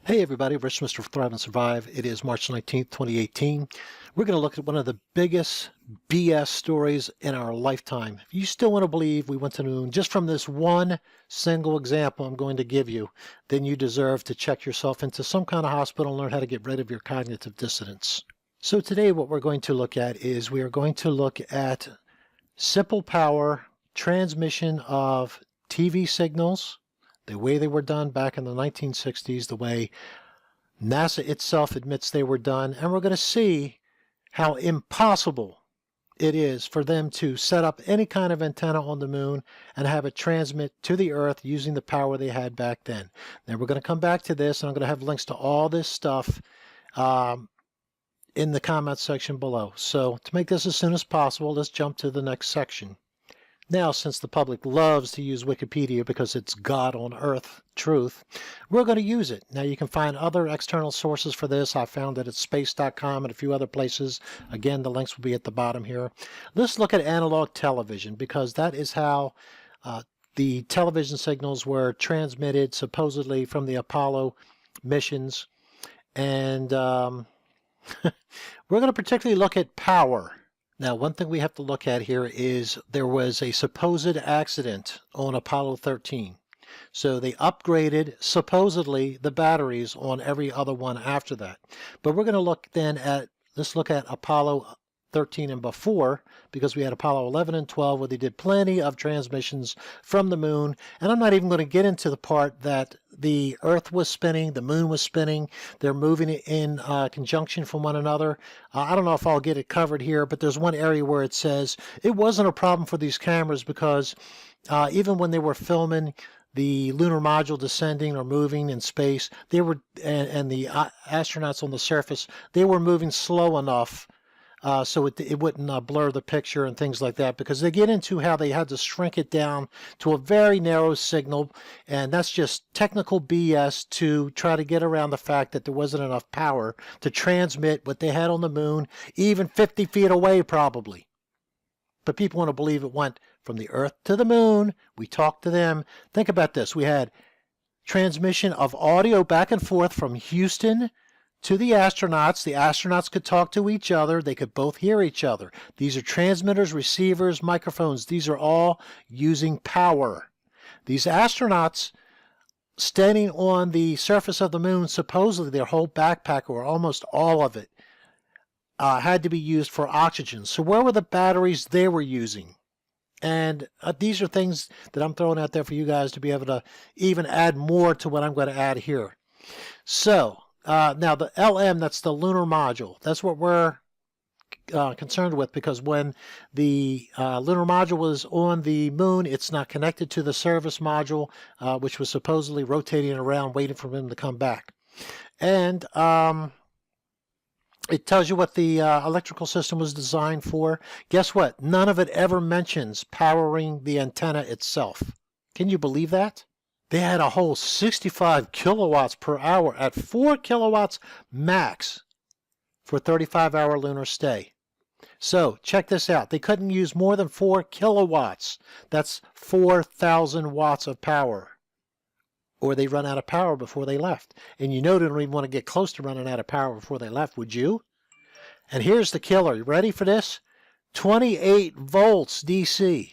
Hey everybody, Rich Mr. Thrive and Survive. It is March 19th, 2018. We're going to look at one of the biggest BS stories in our lifetime. If you still want to believe we went to the moon just from this one single example I'm going to give you, then you deserve to check yourself into some kind of hospital and learn how to get rid of your cognitive dissonance. So today what we're going to look at is we are going to look at simple power transmission of TV signals, the way they were done back in the 1960s, the way NASA itself admits they were done, and we're going to see how impossible it is for them to set up any kind of antenna on the moon and have it transmit to the Earth using the power they had back then. Then we're going to come back to this, and I'm going to have links to all this stuff in the comment section below. So to make this as soon as possible, let's jump to the next section. Now, since the public loves to use Wikipedia because it's God on earth truth, we're going to use it. Now, you can find other external sources for this. I found it at space.com and a few other places. Again, the links will be at the bottom here. Let's look at analog television because that is how the television signals were transmitted supposedly from the Apollo missions. And we're going to particularly look at power. Now, one thing we have to look at here is there was a supposed accident on Apollo 13. So they upgraded, supposedly, the batteries on every other one after that. But we're going to look then at, let's look at Apollo 13 and before, because we had Apollo 11 and 12 where they did plenty of transmissions from the moon. And I'm not even going to get into the part that the Earth was spinning, the moon was spinning, they're moving in conjunction from one another. I don't know if I'll get it covered here, but there's one area where it says it wasn't a problem for these cameras because even when they were filming the lunar module descending or moving in space, they were, and the astronauts on the surface, they were moving slow enough so it wouldn't blur the picture and things like that, because they get into how they had to shrink it down to a very narrow signal, and that's just technical BS to try to get around the fact that there wasn't enough power to transmit what they had on the moon, even 50 feet away probably. But people want to believe it went from the Earth to the moon. We talked to them. Think about this. We had transmission of audio back and forth from Houston to the astronauts. The astronauts could talk to each other. They could both hear each other. These are transmitters, receivers, microphones. These are all using power. These astronauts standing on the surface of the moon, supposedly their whole backpack or almost all of it had to be used for oxygen. So where were the batteries they were using? And these are things that I'm throwing out there for you guys to be able to even add more to what I'm going to add here. So now the LM, that's the lunar module. That's what we're concerned with, because when the lunar module was on the moon, it's not connected to the service module, which was supposedly rotating around waiting for them to come back. And it tells you what the electrical system was designed for. Guess what? None of it ever mentions powering the antenna itself. Can you believe that? They had a whole 65 kilowatts per hour at 4 kilowatts max for a 35-hour lunar stay. So check this out. They couldn't use more than 4 kilowatts. That's 4,000 watts of power. Or they run out of power before they left. And you know they don't even want to get close to running out of power before they left, would you? And here's the killer. You ready for this? 28 volts DC.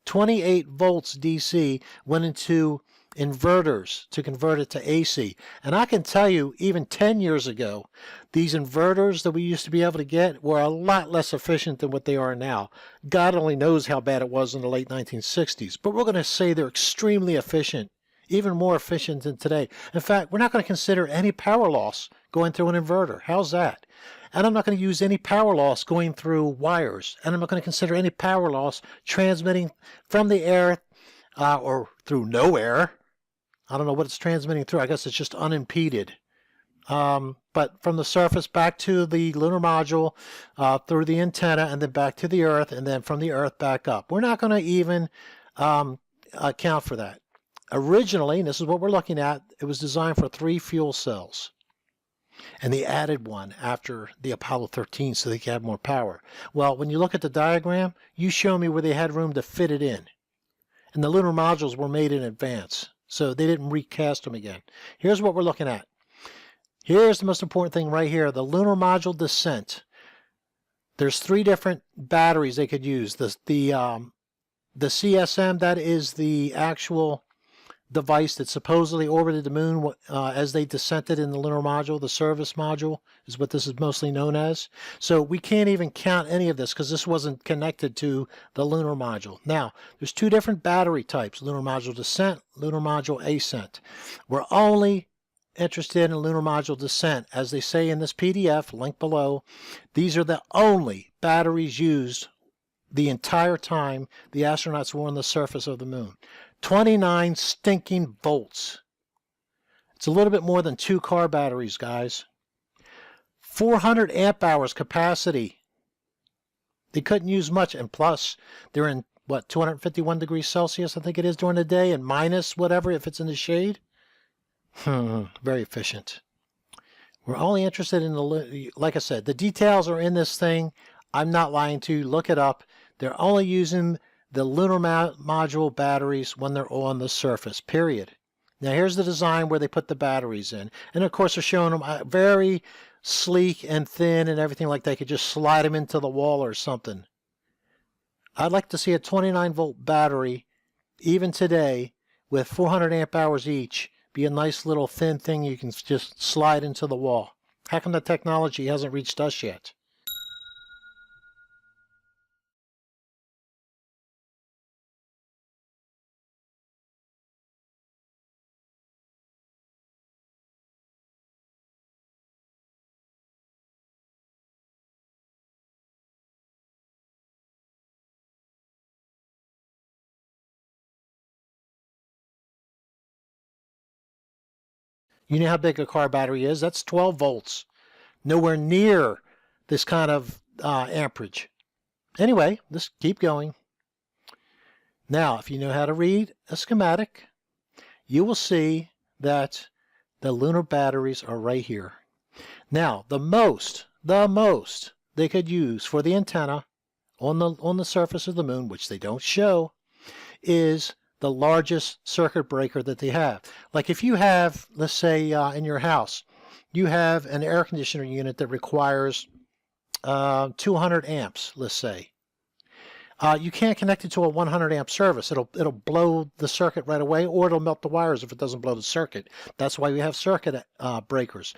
28 volts DC went into inverters to convert it to AC. And I can tell you, even 10 years ago, these inverters that we used to be able to get were a lot less efficient than what they are now. God only knows how bad it was in the late 1960s. But we're going to say they're extremely efficient, even more efficient than today. In fact, we're not going to consider any power loss going through an inverter. How's that? And I'm not going to use any power loss going through wires. And I'm not going to consider any power loss transmitting from the air or through no air. I don't know what it's transmitting through. I guess it's just unimpeded. But from the surface back to the lunar module, through the antenna, and then back to the Earth, and then from the Earth back up. We're not going to even account for that. Originally, and this is what we're looking at, it was designed for 3 fuel cells. And they added one after the Apollo 13 so they could have more power. Well, when you look at the diagram, you show me where they had room to fit it in. And the lunar modules were made in advance. So they didn't recast them again. Here's what we're looking at. Here's the most important thing right here, the lunar module descent. There's 3 different batteries they could use. The CSM, that is the actual device that supposedly orbited the moon as they descended in the lunar module. The service module is what this is mostly known as. So we can't even count any of this because this wasn't connected to the lunar module. Now, there's 2 different battery types, lunar module descent, lunar module ascent. We're only interested in lunar module descent. As they say in this PDF, link below, these are the only batteries used the entire time the astronauts were on the surface of the moon. 29 stinking volts. It's a little bit more than 2 car batteries, guys. 400 amp hours capacity. They couldn't use much, and plus they're in, what, 251 degrees Celsius, I think it is, during the day, and minus whatever if it's in the shade. Very efficient. We're only interested in the, like I said, the details are in this thing. I'm not lying to you. Look it up. They're only using the lunar module batteries when they're on the surface, period. Now here's the design where they put the batteries in. And of course they're showing them very sleek and thin and everything, like they could just slide them into the wall or something. I'd like to see a 29 volt battery, even today, with 400 amp hours each, be a nice little thin thing you can just slide into the wall. How come the technology hasn't reached us yet? You know how big a car battery is? That's 12 volts. Nowhere near this kind of amperage. Anyway, let's keep going. Now, if you know how to read a schematic, you will see that the lunar batteries are right here. Now, the most they could use for the antenna on the surface of the moon, which they don't show, is the largest circuit breaker that they have. Like if you have, let's say in your house, you have an air conditioner unit that requires 200 amps, let's say. You can't connect it to a 100 amp service. It'll blow the circuit right away, or it'll melt the wires if it doesn't blow the circuit. That's why we have circuit breakers.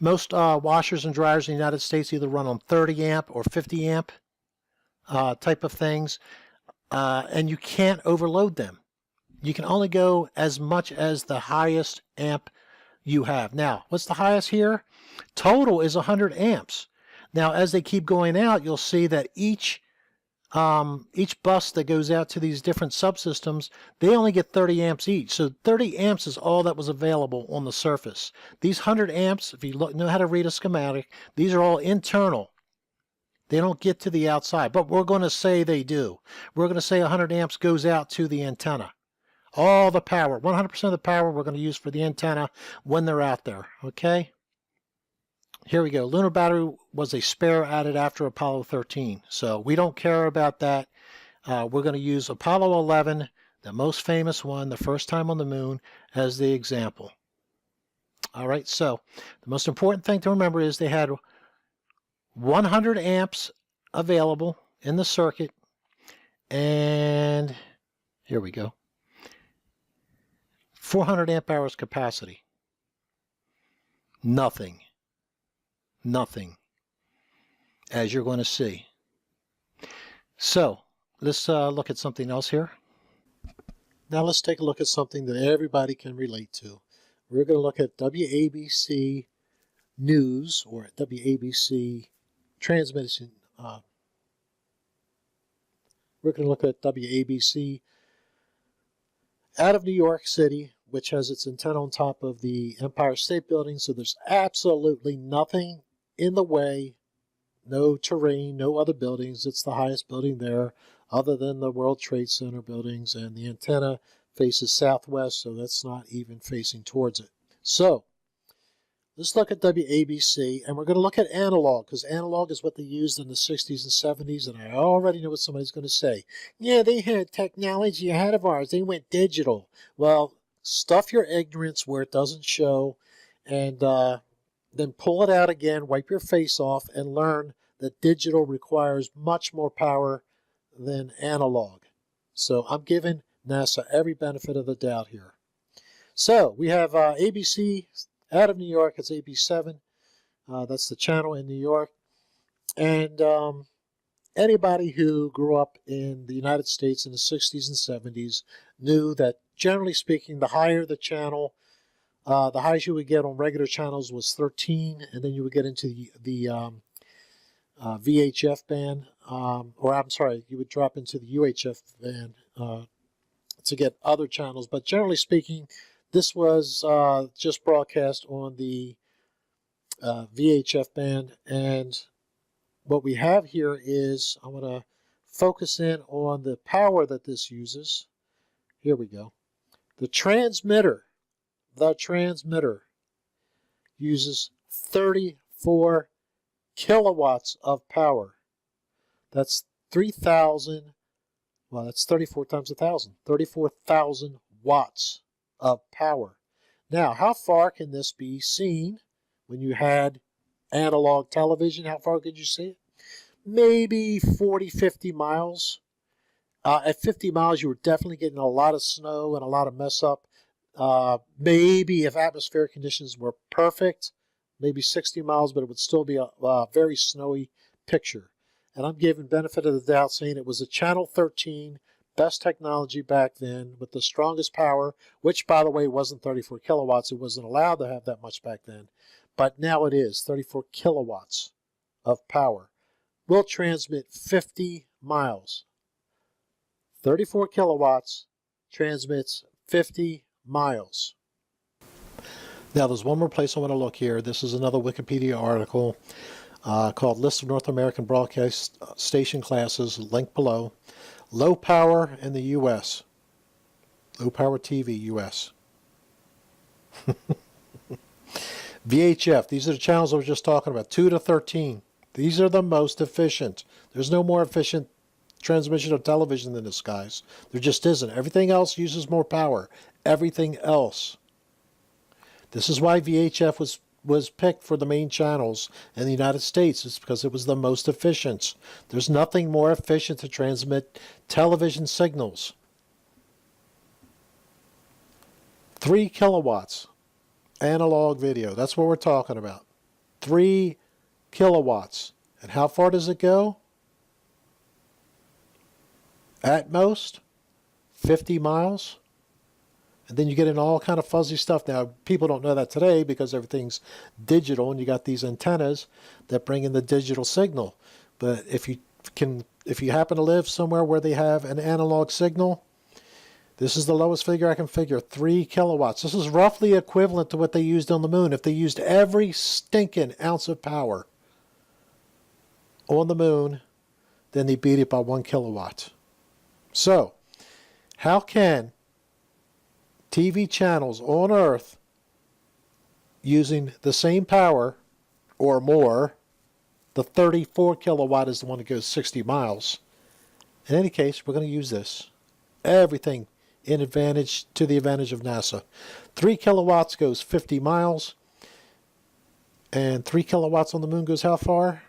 Most washers and dryers in the United States either run on 30 amp or 50 amp type of things, and you can't overload them. You can only go as much as the highest amp you have. Now, what's the highest here? Total is 100 amps. Now, as they keep going out, you'll see that each bus that goes out to these different subsystems, they only get 30 amps each. So 30 amps is all that was available on the surface. These 100 amps, if you know how to read a schematic, these are all internal. They don't get to the outside, but we're going to say they do. We're going to say 100 amps goes out to the antenna. All the power, 100% of the power we're going to use for the antenna when they're out there, okay? Here we go. Lunar battery was a spare added after Apollo 13. So we don't care about that. We're going to use Apollo 11, the most famous one, the first time on the moon, as the example. All right, so the most important thing to remember is they had 100 amps available in the circuit. And here we go. 400 amp hours capacity. Nothing, as you're going to see. So let's look at something else here. Now let's take a look at something that everybody can relate to. We're going to look at WABC News, or WABC transmission. We're going to look at WABC out of New York City, which has its antenna on top of the Empire State Building. So there's absolutely nothing in the way, no terrain, no other buildings. It's the highest building there other than the World Trade Center buildings, and the antenna faces southwest, so that's not even facing towards it. So let's look at WABC, and we're going to look at analog, because analog is what they used in the 60s and 70s, and I already know what somebody's going to say. Yeah, they had technology ahead of ours. They went digital. Well, stuff your ignorance where it doesn't show, and then pull it out again, wipe your face off, and learn that digital requires much more power than analog. So I'm giving NASA every benefit of the doubt here. So we have ABC out of New York. It's AB7. That's the channel in New York. And anybody who grew up in the United States in the 60s and 70s knew that, generally speaking, the higher the channel, the highest you would get on regular channels was 13, and then you would get into the VHF band, or I'm sorry, you would drop into the UHF band to get other channels. But generally speaking, this was just broadcast on the VHF band. And what we have here is, I'm going to focus in on the power that this uses. Here we go. The transmitter uses 34 kilowatts of power. That's 3,000, well, that's 34 times 1,000, 34,000 watts of power. Now, how far can this be seen? When you had analog television, how far could you see it? Maybe 40, 50 miles. At 50 miles, you were definitely getting a lot of snow and a lot of mess up. Maybe if atmospheric conditions were perfect, maybe 60 miles, but it would still be a very snowy picture. And I'm giving benefit of the doubt, saying it was a Channel 13, best technology back then, with the strongest power, which, by the way, wasn't 34 kilowatts. It wasn't allowed to have that much back then. But now it is 34 kilowatts of power. Will transmit 50 miles. 34 kilowatts transmits 50 miles. Now, there's one more place I want to look here. This is another Wikipedia article called List of North American Broadcast Station Classes, link below. Low power in the U.S. Low power TV, U.S. VHF, these are the channels I was just talking about, 2 to 13. These are the most efficient. There's no more efficient transmission of television than this, guys. There just isn't. Everything else uses more power. Everything else. This is why VHF was picked for the main channels in the United States. It's because it was the most efficient. There's nothing more efficient to transmit television signals. 3 kilowatts. Analog video. That's what we're talking about. 3 kilowatts. And how far does it go? At most 50 miles. And then you get in all kind of fuzzy stuff. Now, people don't know that today because everything's digital, and you got these antennas that bring in the digital signal. But if you happen to live somewhere where they have an analog signal, this is the lowest figure I can figure, 3 kilowatts. This is roughly equivalent to what they used on the moon. If they used every stinking ounce of power on the moon, then they beat it by 1 kilowatt. So, how can TV channels on Earth using the same power or more, the 34 kilowatt is the one that goes 60 miles. In any case, we're going to use this. Everything in advantage to the advantage of NASA. 3 kilowatts goes 50 miles. And 3 kilowatts on the moon goes how far?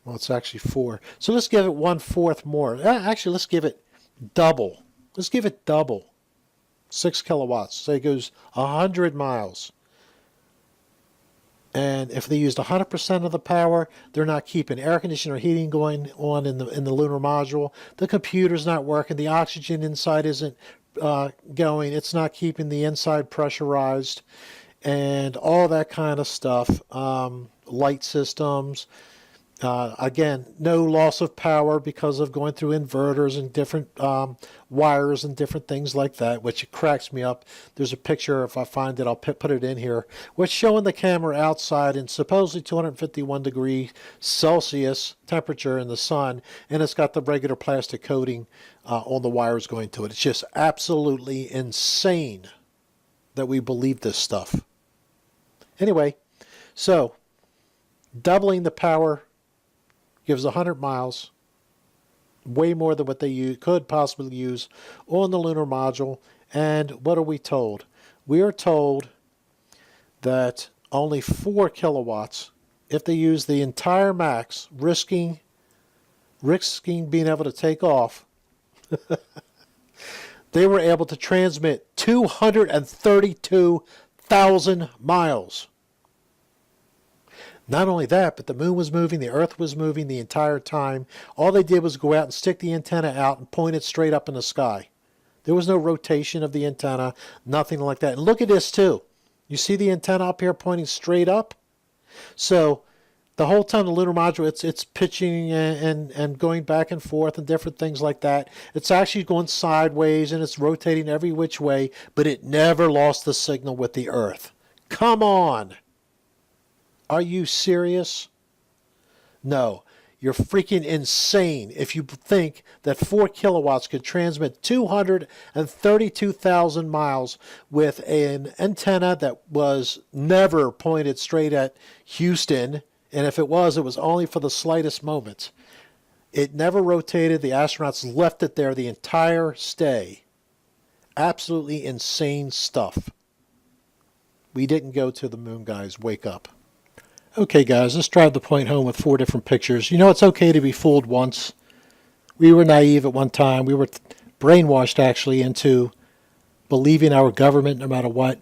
Well, it's actually 4. So let's give it 1/4 more. Actually, let's give it double. Let's give it double. 6 kilowatts. So it goes 100 miles. And if they used 100% of the power, they're not keeping air conditioning or heating going on in the lunar module. The computer's not working. The oxygen inside isn't going. It's not keeping the inside pressurized and all that kind of stuff. Light systems. Again, no loss of power because of going through inverters and different wires and different things like that, which cracks me up. There's a picture, if I find it, I'll put it in here, which showing the camera outside in supposedly 251 degrees Celsius temperature in the sun, and it's got the regular plastic coating on the wires going to it. It's just absolutely insane that we believe this stuff. Anyway, so doubling the power gives 100 miles, way more than what they could possibly use on the lunar module. And what are we told? We are told that only 4 kilowatts, if they use the entire max, risking being able to take off, they were able to transmit 232,000 miles. Not only that, but the moon was moving, the earth was moving the entire time. All they did was go out and stick the antenna out and point it straight up in the sky. There was no rotation of the antenna, nothing like that. And look at this too. You see the antenna up here pointing straight up? So the whole time the lunar module, it's pitching and going back and forth and different things like that. It's actually going sideways and it's rotating every which way, but it never lost the signal with the earth. Come on! Are you serious? No. You're freaking insane if you think that 4 kilowatts could transmit 232,000 miles with an antenna that was never pointed straight at Houston. And if it was only for the slightest moment. It never rotated. The astronauts left it there the entire stay. Absolutely insane stuff. We didn't go to the moon, guys. Wake up. Okay, guys, let's drive the point home with 4 different pictures. You know, it's okay to be fooled once. We were naive at one time. We were brainwashed, actually, into believing our government no matter what.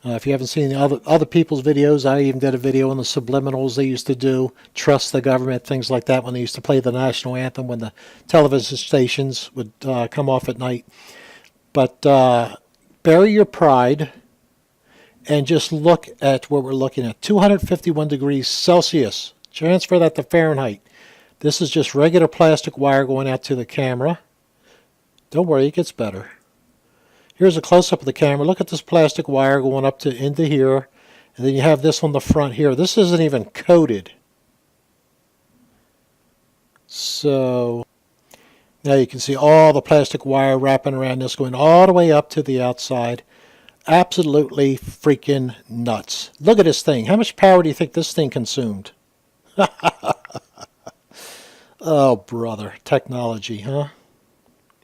If you haven't seen the other people's videos, I even did a video on the subliminals they used to do, trust the government, things like that, when they used to play the national anthem when the television stations would come off at night. But bury your pride and just look at what we're looking at. 251 degrees Celsius. Transfer that to Fahrenheit. This is just regular plastic wire going out to the camera. Don't worry, it gets better. Here's a close-up of the camera. Look at this plastic wire going up to into here. And then you have this on the front here. This isn't even coated. So now you can see all the plastic wire wrapping around this going all the way up to the outside. Absolutely freaking nuts. Look at this thing. How much power do you think this thing consumed? Oh, brother. Technology, huh?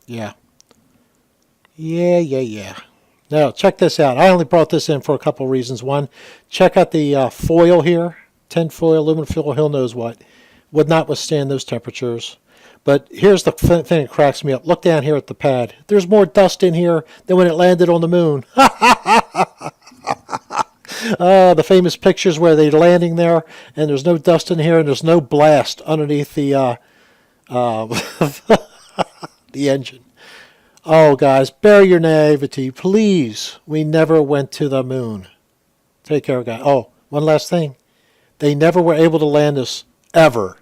Yeah. Yeah. Now, check this out. I only brought this in for a couple of reasons. One, check out the foil here. Tin foil, aluminum foil, who knows what. Would not withstand those temperatures. But here's the thing that cracks me up. Look down here at the pad. There's more dust in here than when it landed on the moon. The famous pictures where they're landing there, and there's no dust in here, and there's no blast underneath the the engine. Oh, guys, bury your naivety, please. We never went to the moon. Take care, guys. Oh, one last thing. They never were able to land us, ever.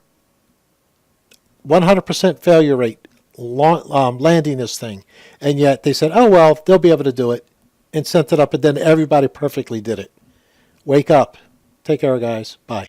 100% failure rate landing this thing. And yet they said, oh, well, they'll be able to do it. And sent it up, and then everybody perfectly did it. Wake up. Take care, guys. Bye.